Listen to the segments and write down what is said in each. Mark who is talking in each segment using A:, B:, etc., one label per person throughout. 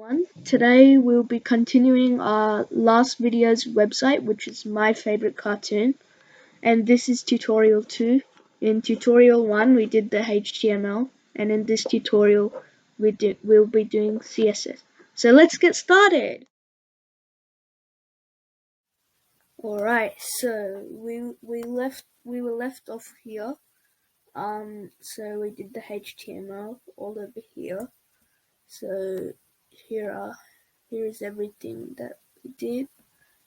A: everyone. Today we'll be continuing our last video's website, which is my favorite cartoon, and this is tutorial 2. In tutorial 1 we did the HTML, and in this tutorial we'll be doing CSS. So let's get started. Alright, so we were left off here. So we did the HTML all over here. So here is everything that we did.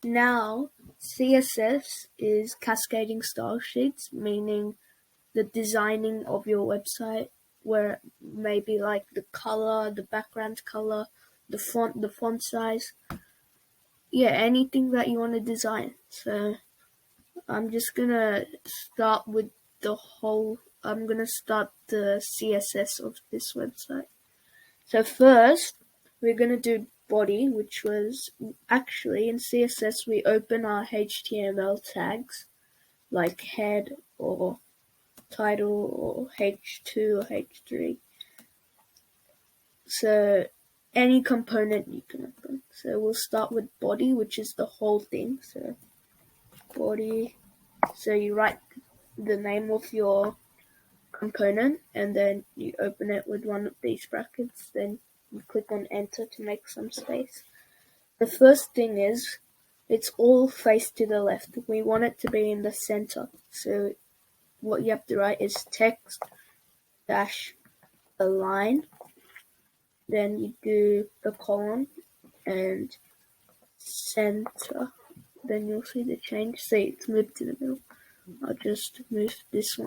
A: Now CSS is cascading style sheets, meaning the designing of your website, where maybe like the color, the background color, the font size, anything that you want to design. So I'm just gonna start with I'm gonna start the CSS of this website. So first, we're going to do body, which was actually in CSS we open our HTML tags like head or title or H2 or H3. So any component you can open. So we'll start with body, which is the whole thing. So body. So you write the name of your component and then you open it with one of these brackets, then you click on enter to make some space. The first thing is it's all faced to the left. We want it to be in the center. So what you have to write is text dash align. Then you do the colon and center. Then you'll see the change. See, it's moved to the middle. I'll just move this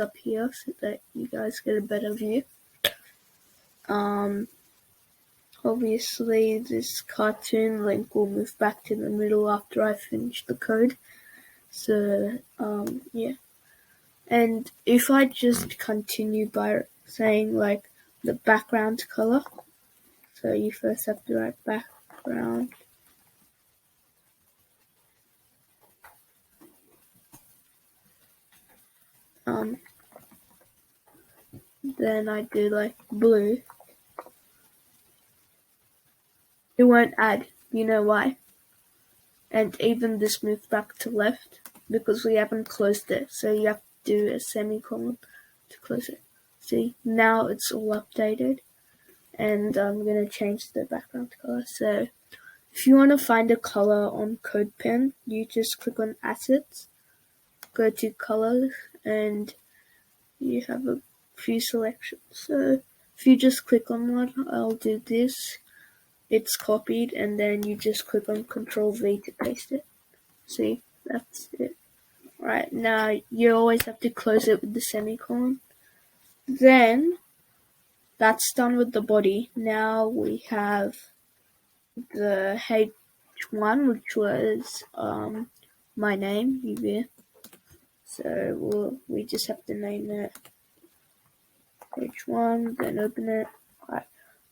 A: up here so that you guys get a better view. Obviously this cartoon link will move back to the middle after I finish the code. So yeah. And if I just continue by saying like the background color, so you first have to write background. Then I do like blue. It won't add, you know why? And even this moved back to left because we haven't closed it. So you have to do a semicolon to close it. See, now it's all updated. And I'm going to change the background color. So if you want to find a color on CodePen, you just click on Assets, go to Colors, and you have a few selections. So if you just click on one, I'll do this. It's copied, and then you just click on Control V to paste it. See, that's it. Right, now you always have to close it with the semicolon. Then that's done with the body. Now we have the H1, which was my name, Yuvir. So we just have to name it H1, then open it. Right.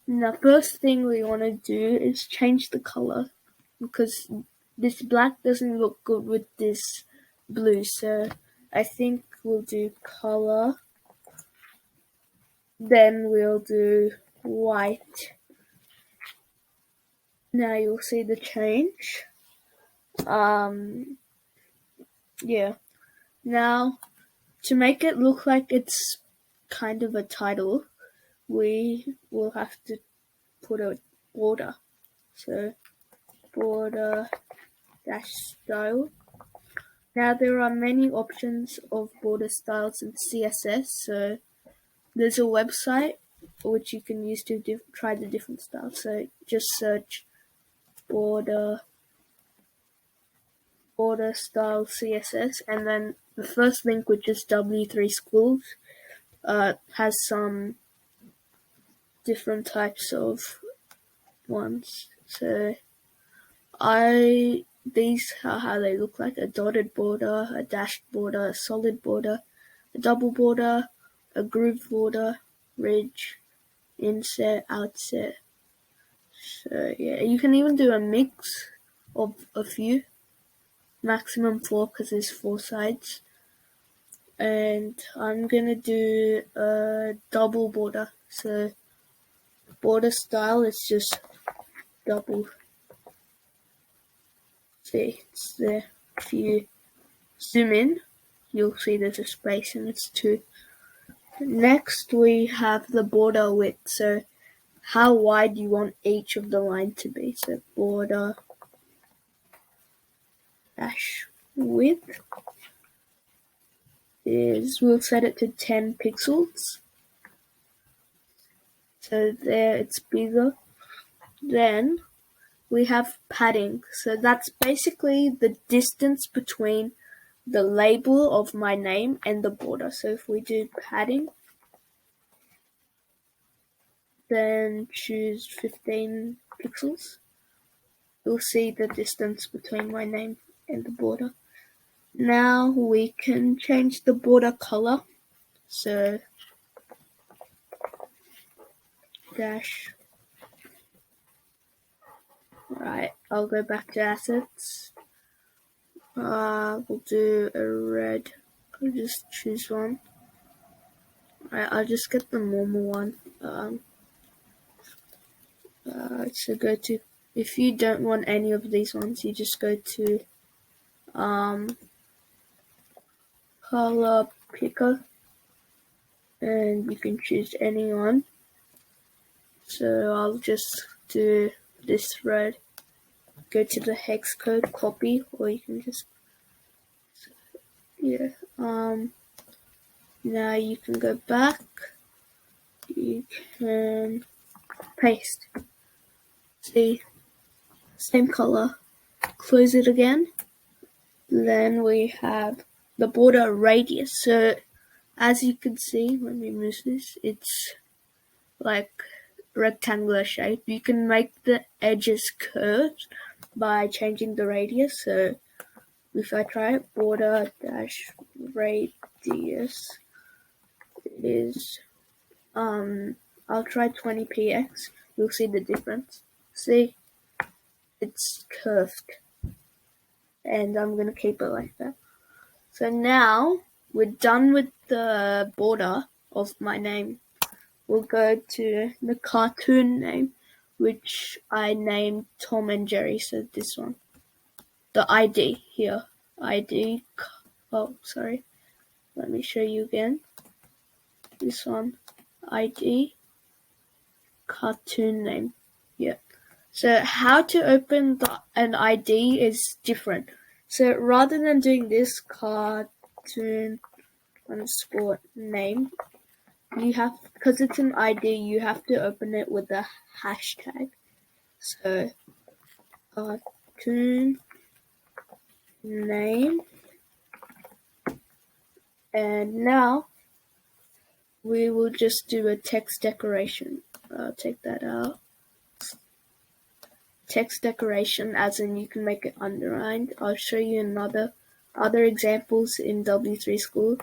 A: Now, first thing we want to do is change the color because this black doesn't look good with this blue. So I think we'll do color. Then we'll do white. Now you'll see the change. Yeah. Now, to make it look like it's kind of a title, we will have to put a border. So, border dash style. Now, there are many options of border styles in CSS. So, there's a website which you can use to try the different styles. So, just search border style CSS, and then the first link, which is W3 Schools, has some different types of ones. So these are how they look like: a dotted border, a dashed border, a solid border, a double border, a groove border, ridge, inset, outset. So yeah, you can even do a mix of a few. Maximum 4 because there's 4 sides. And I'm gonna do a double border. So border style is just double. See, it's there. If you zoom in, you'll see there's a space and it's 2. Next, we have the border width. So how wide you want each of the line to be. So border dash width is, we'll set it to 10 pixels. So there it's bigger. Then we have padding. So that's basically the distance between the label of my name and the border. So if we do padding, then choose 15 pixels, you'll see the distance between my name and the border. Now we can change the border color. So dash, right, I'll go back to assets. We'll do a red. I'll just choose one. Right, I'll just get the normal one. So go to, if you don't want any of these ones, you just go to color picker and you can choose any one. So I'll just do this red. Go to the hex code, copy, or you can just, yeah. Now you can go back. You can paste. See, same color. Close it again. Then we have the border radius. So as you can see, when we move this, it's like rectangular shape. You can make the edges curved by changing the radius. So if I try it, border dash radius is I'll try 20px. You'll see the difference. See, it's curved, and I'm gonna keep it like that. So now we're done with the border of my name. We'll go to the cartoon name, which I named Tom and Jerry. So this one, the ID here, ID. Oh, sorry. Let me show you again. This one, ID, cartoon name. Yeah. So how to open an ID is different. So rather than doing this cartoon underscore name, you have, because it's an ID, you have to open it with a hashtag. So cartoon name, and now we will just do a text decoration. I'll take that out. Text decoration, as in you can make it underlined. I'll show you other examples in W3 School.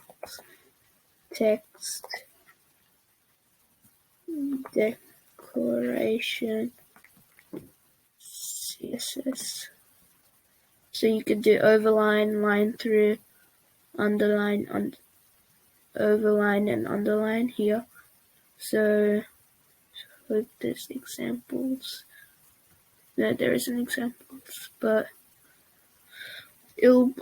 A: Text decoration CSS. So you could do overline, line through, underline, overline, and underline here. So hope there's examples. No, there isn't examples, but you'll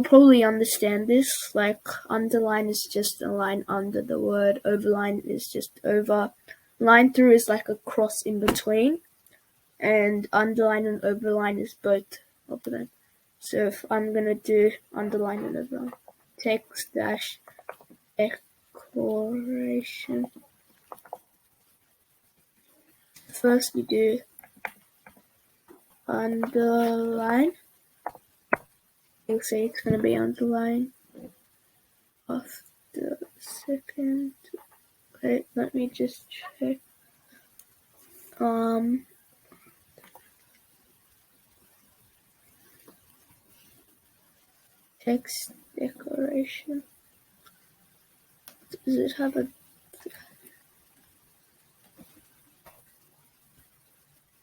A: probably understand this. Like underline is just a line under the word, overline is just over, line through is like a cross in between, and underline and overline is both of them. So if I'm gonna do underline and overline, text dash decoration. First you do underline. You'll see it's gonna be underline. After a second, wait, let me just check. Text decoration. Does it have a?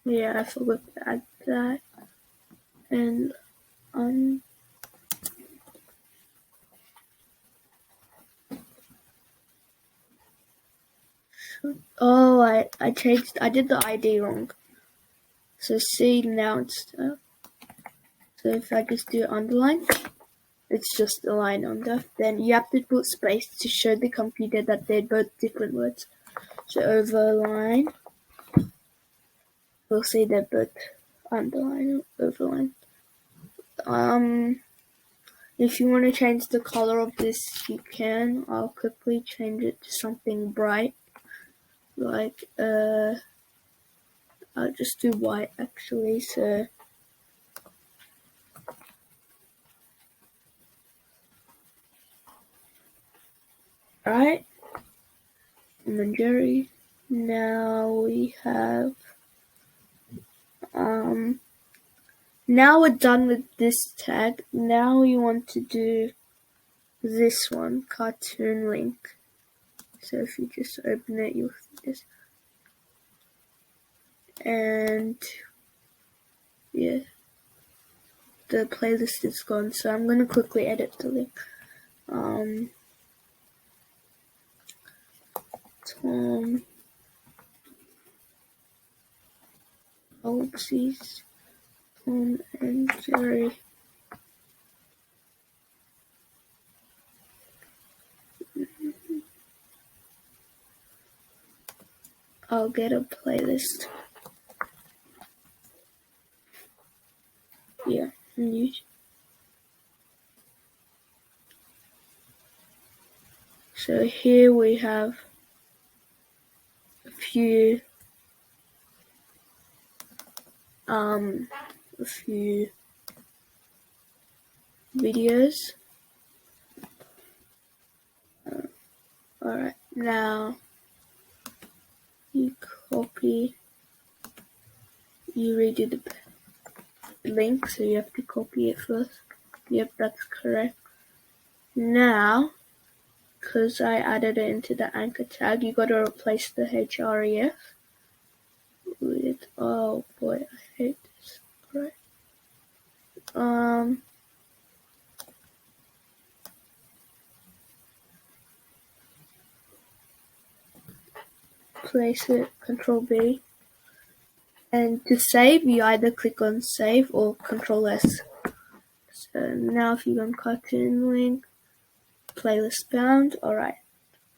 A: Yeah, I forgot to add that. And oh, I did the ID wrong. So see, now it's so if I just do underline, it's just a line under. Then you have to put space to show the computer that they're both different words. So overline, we'll see they're both underline, overline. If you want to change the color of this, you can. I'll quickly change it to something bright, like I'll just do white actually. So right, and then Jerry. Now we have now we're done with this tag. Now we want to do this one, cartoon link. So if you just open it, you'll see this. And yeah, the playlist is gone, so I'm gonna quickly edit the link. Tom, oopsies, Tom and Jerry. I'll get a playlist. Yeah, new. So here we have a few videos. Alright, now you redo the link, so you have to copy it first. Yep, that's correct. Now, because I added it into the anchor tag, you gotta replace the href with, oh boy, I hate this. Right. Place it, Control B. And to save, you either click on save or Control S. So now if you go on cartoon link, playlist found, alright.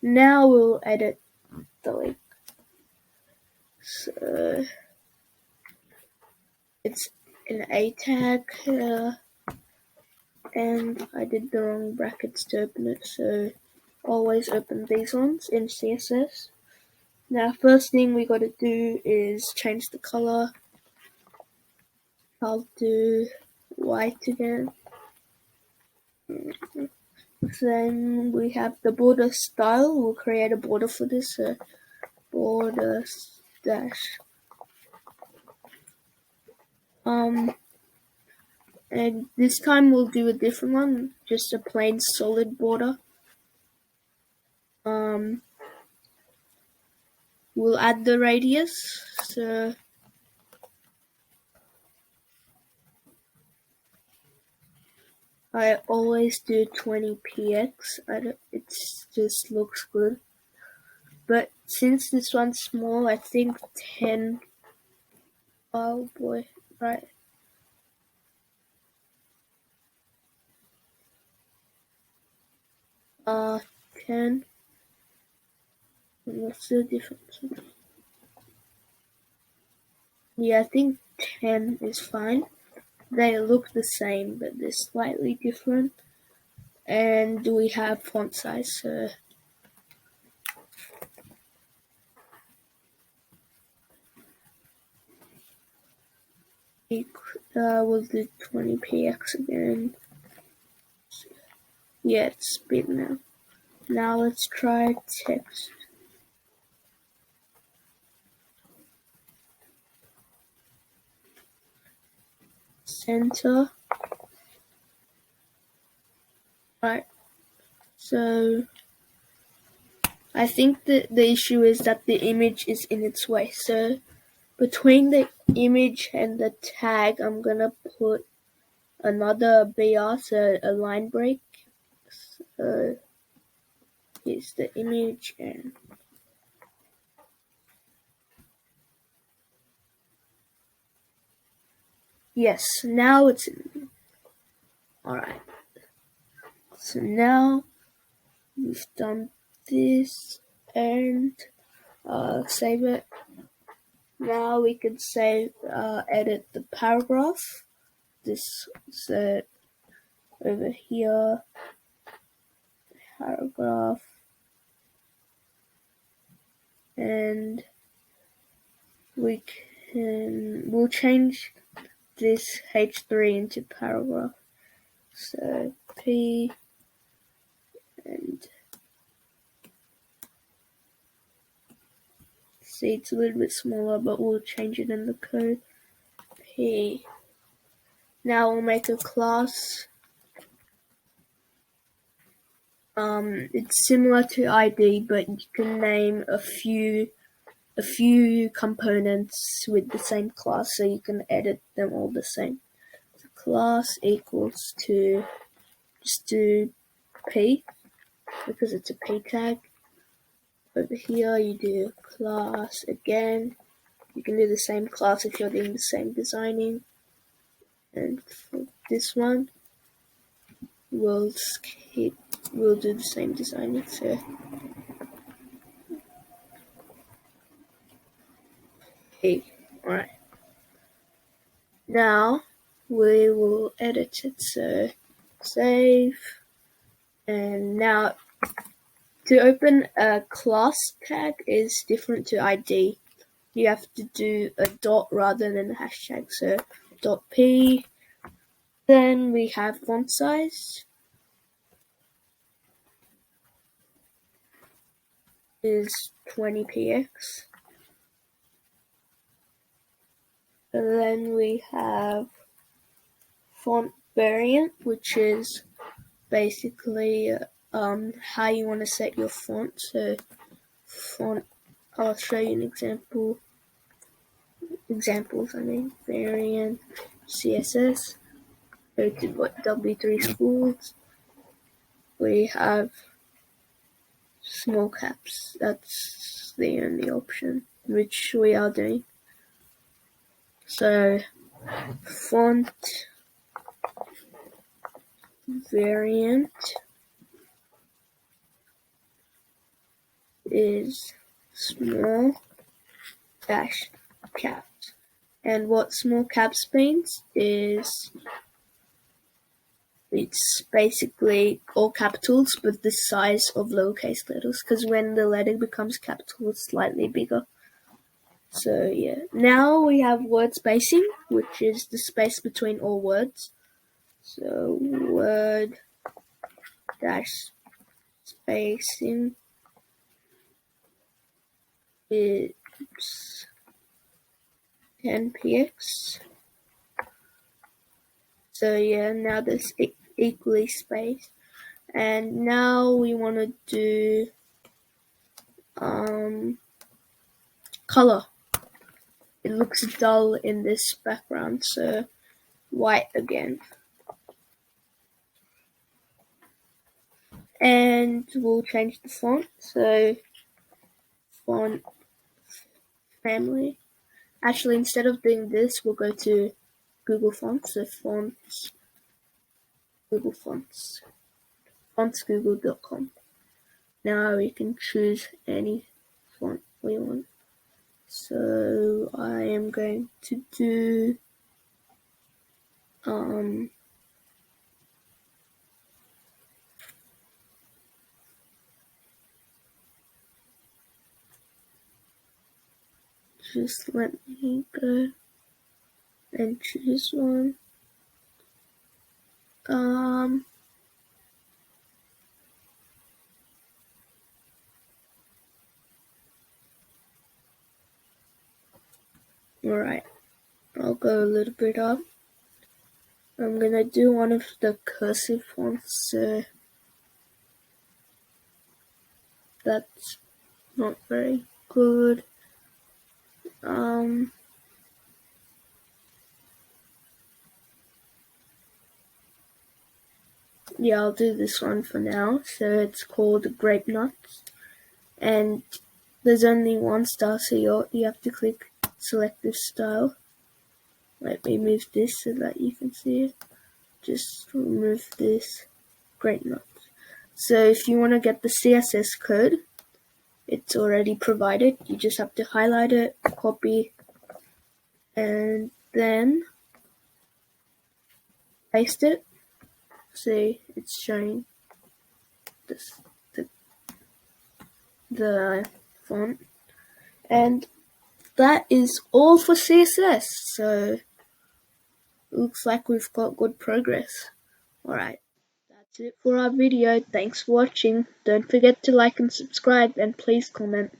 A: Now we'll edit the link. So it's an A tag, and I did the wrong brackets to open it, so always open these ones in CSS. Now first thing we gotta do is change the color. I'll do white again. Then we have the border style. We'll create a border for this. So border dash. And this time we'll do a different one, just a plain solid border. We'll add the radius. So I always do 20px. It just looks good. But since this one's small, I think 10. Oh boy, right. Uh, 10. What's the difference? Yeah, I think 10 is fine. They look the same, but they're slightly different. And we have font size, so we'll do 20px again. Yeah, it's big now. Now let's try text. Center. Right. So I think that the issue is that the image is in its way. So between the image and the tag, I'm gonna put another BR, so a line break. So here's the image, and Yes, now it's in. Alright, so now we've done this and save it. Now we can edit the paragraph. This over here, paragraph, and we'll change this H3 into paragraph. So P and see, it's a little bit smaller, but we'll change it in the code. P. Now we'll make a class. It's similar to ID, but you can name a few components with the same class, so you can edit them all the same. So class equals to, just do P, because it's a P tag. Over here you do class again. You can do the same class if you're doing the same designing. And for this one, we'll do the same designing. So P. Alright. Now we will edit it. So save. And now to open a class tag is different to ID. You have to do a dot rather than a hashtag. So dot P. Then we have font size is 20px. And then we have font variant, which is basically how you want to set your font. So font, I'll show you an example. Variant CSS. Go to W3 schools. We have small caps. That's the only option which we are doing. So font variant is small dash caps. And what small caps means is it's basically all capitals but the size of lowercase letters, because when the letter becomes capital it's slightly bigger. So yeah, now we have word spacing, which is the space between all words. So word dash spacing is 10px. So yeah, now this equally spaced. And now we want to do color. It looks dull in this background, so white again. And we'll change the font. So font family. Actually, instead of doing this, we'll go to Google Fonts. So fonts, Google Fonts, fontsgoogle.com. Now we can choose any font we want. So I am going to do just let me go and choose one. Alright, I'll go a little bit up. I'm gonna do one of the cursive fonts, so that's not very good. Yeah, I'll do this one for now. So it's called Grape Nuts, and there's only one style, so you have to select this style, Let me move this so that you can see it. Just remove this. Great note. So if you want to get the CSS code, it's already provided. You just have to highlight it, copy, and then paste it. See, it's showing this the font, and that is all for CSS. So looks like we've got good progress. Alright, that's it for our video. Thanks for watching. Don't forget to like and subscribe, and please comment.